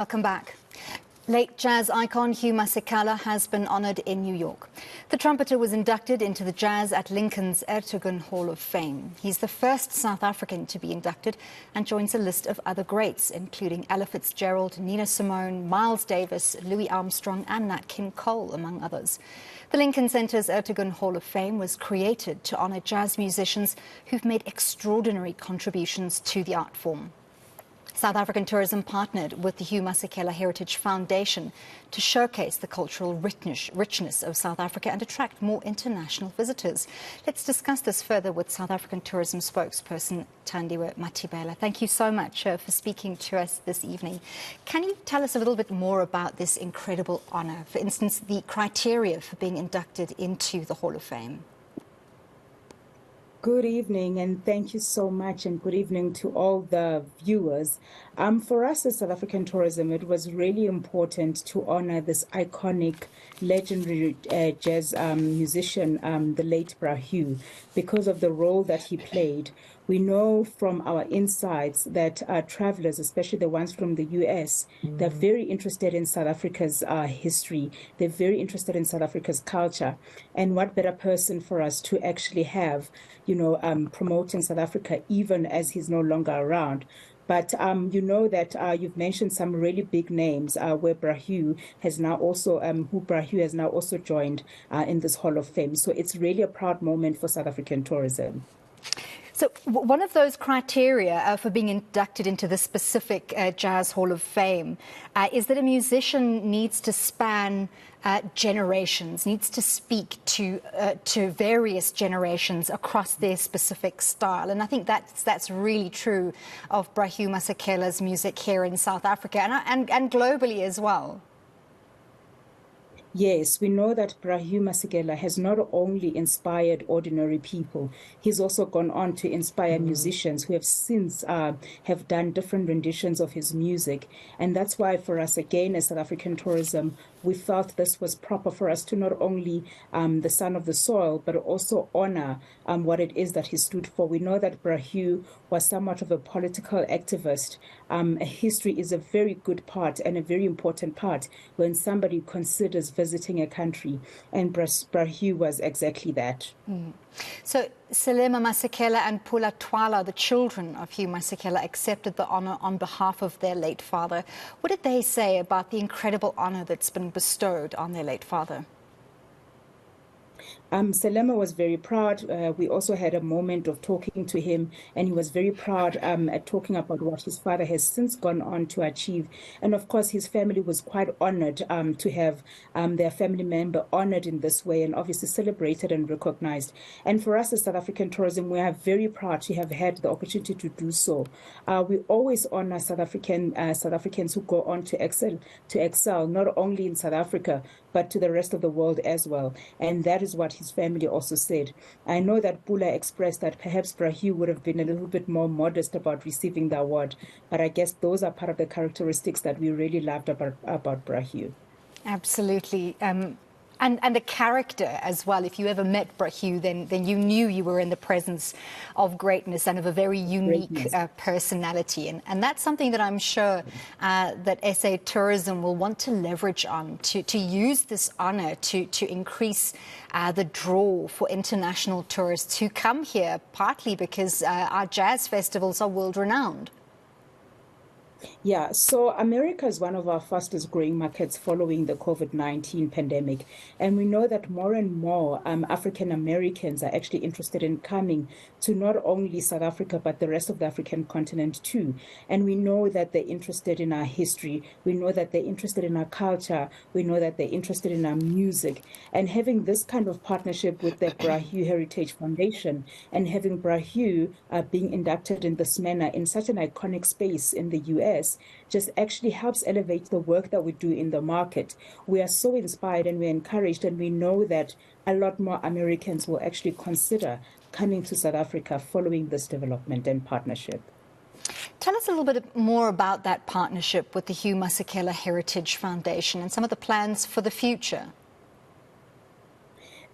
Welcome back. Late jazz icon Hugh Masekela has been honoured in New York. The trumpeter was inducted into the Jazz at Lincoln's Ertegun Hall of Fame. He's the first South African to be inducted and joins a list of other greats, including Ella Fitzgerald, Nina Simone, Miles Davis, Louis Armstrong and Nat King Cole, among others. The Lincoln Center's Ertegun Hall of Fame was created to honour jazz musicians who've made extraordinary contributions to the art form. South African Tourism partnered with the Hugh Masekela Heritage Foundation to showcase the cultural richness of South Africa and attract more international visitors. Let's discuss this further with South African Tourism Spokesperson Thandi Mathibela. Thank you so much for speaking to us this evening. Can you tell us a little bit more about this incredible honour? For instance, the criteria for being inducted into the Hall of Fame. Good evening, and thank you so much, and good evening to all the viewers. For us as South African Tourism, it was really important to honor this iconic, legendary jazz musician, the late Hugh, because of the role that he played. We know from our insights that travelers, especially the ones from the US, they're very interested in South Africa's history. They're very interested in South Africa's culture. And what better person for us to actually have, promoting South Africa, even as he's no longer around. But you know that you've mentioned some really big names where Hugh has now also, Hugh has now also joined in this Hall of Fame. So it's really a proud moment for South African tourism. So one of those criteria for being inducted into this specific Jazz Hall of Fame is that a musician needs to span generations, needs to speak to various generations across their specific style. And I think that's really true of Hugh Masekela's music here in South Africa and globally as well. Yes, we know that Hugh Masekela has not only inspired ordinary people, he's also gone on to inspire musicians who have since have done different renditions of his music. And that's why for us, again, as South African Tourism, we felt this was proper for us to not only the son of the soil, but also honor what it is that he stood for. We know that Hugh was somewhat of a political activist. History is a very good part and a very important part when somebody considers visiting a country, and Hugh was exactly that. So Selema Masekela and Pula Twala, the children of Hugh Masekela, accepted the honour on behalf of their late father. What did they say about the incredible honour that's been bestowed on their late father? Selema was very proud. We also had a moment of talking to him, and he was very proud at talking about what his father has since gone on to achieve. And of course, his family was quite honored to have their family member honored in this way and obviously celebrated and recognized. And for us as South African Tourism, we are very proud to have had the opportunity to do so. We always honor South Africans who go on to excel not only in South Africa, but to the rest of the world as well. And that is what his family also said. I know that Pula expressed that perhaps Hugh would have been a little bit more modest about receiving the award, but I guess those are part of the characteristics that we really loved about Hugh. Absolutely. And the character as well. If you ever met Hugh, then you knew you were in the presence of greatness and of a very unique personality. And that's something that I'm sure that SA Tourism will want to leverage on, to use this honour to increase the draw for international tourists who come here, partly because our jazz festivals are world-renowned. Yeah, so America is one of our fastest growing markets following the COVID-19 pandemic. And we know that more and more African Americans are actually interested in coming to not only South Africa, but the rest of the African continent too. And we know that they're interested in our history. We know that they're interested in our culture. We know that they're interested in our music. And having this kind of partnership with the Hugh Heritage Foundation and having Hugh being inducted in this manner in such an iconic space in the US just actually helps elevate the work that we do in the market. We are so inspired and we're encouraged, and we know that a lot more Americans will actually consider coming to South Africa following this development and partnership. Tell us a little bit more about that partnership with the Hugh Masekela Heritage Foundation and some of the plans for the future.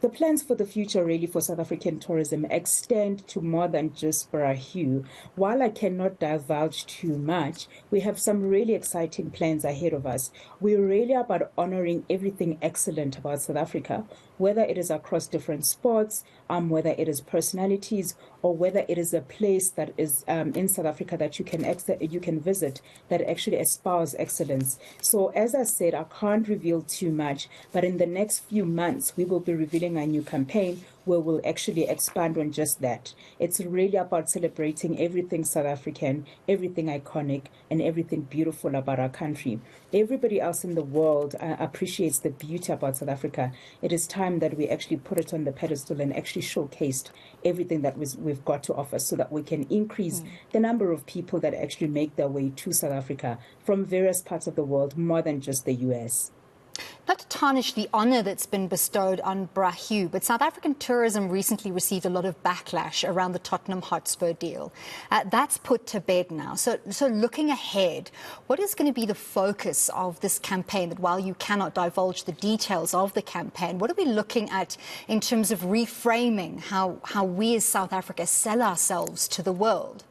The plans for the future really for South African tourism extend to more than just Hugh. While I cannot divulge too much, we have some really exciting plans ahead of us. We're really about honoring everything excellent about South Africa, whether it is across different sports, whether it is personalities, or whether it is a place that is in South Africa that you can visit that actually espouse excellence. So as I said, I can't reveal too much, but in the next few months, we will be revealing a new campaign where we'll actually expand on just that. It's really about celebrating everything South African, everything iconic, and everything beautiful about our country. Everybody else in the world appreciates the beauty about South Africa. It is time that we actually put it on the pedestal and actually showcased everything that we've got to offer so that we can increase the number of people that actually make their way to South Africa from various parts of the world, more than just the US. Not to tarnish the honour that's been bestowed on Hugh, but South African tourism recently received a lot of backlash around the Tottenham Hotspur deal. That's put to bed now. So looking ahead, what is going to be the focus of this campaign? That while you cannot divulge the details of the campaign, what are we looking at in terms of reframing how we as South Africa sell ourselves to the world?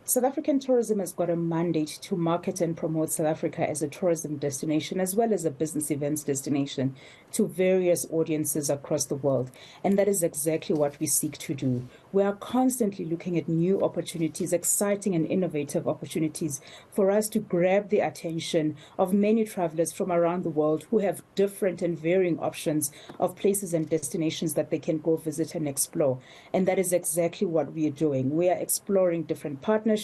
South African tourism has got a mandate to market and promote South Africa as a tourism destination as well as a business events destination to various audiences across the world. And that is exactly what we seek to do. We are constantly looking at new opportunities, exciting and innovative opportunities for us to grab the attention of many travelers from around the world who have different and varying options of places and destinations that they can go visit and explore. And that is exactly what we are doing. We are exploring different partnerships.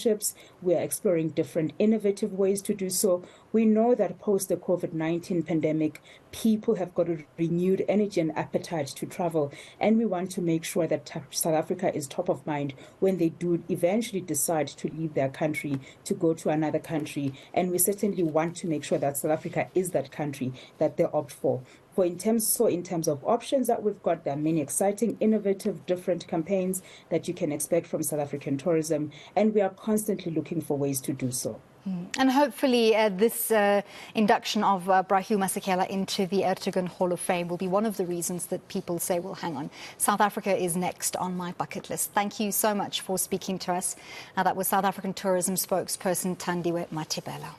We are exploring different innovative ways to do so. We know that post the COVID-19 pandemic, people have got a renewed energy and appetite to travel. And we want to make sure that South Africa is top of mind when they do eventually decide to leave their country to go to another country. And we certainly want to make sure that South Africa is that country that they opt for. In terms of options that we've got, there are many exciting, innovative, different campaigns that you can expect from South African tourism, and we are constantly looking for ways to do so. And hopefully this induction of Hugh Masekela into the Ertegun Hall of Fame will be one of the reasons that people say, well, hang on, South Africa is next on my bucket list. Thank you so much for speaking to us. That was South African Tourism Spokesperson Thandi Mathibela.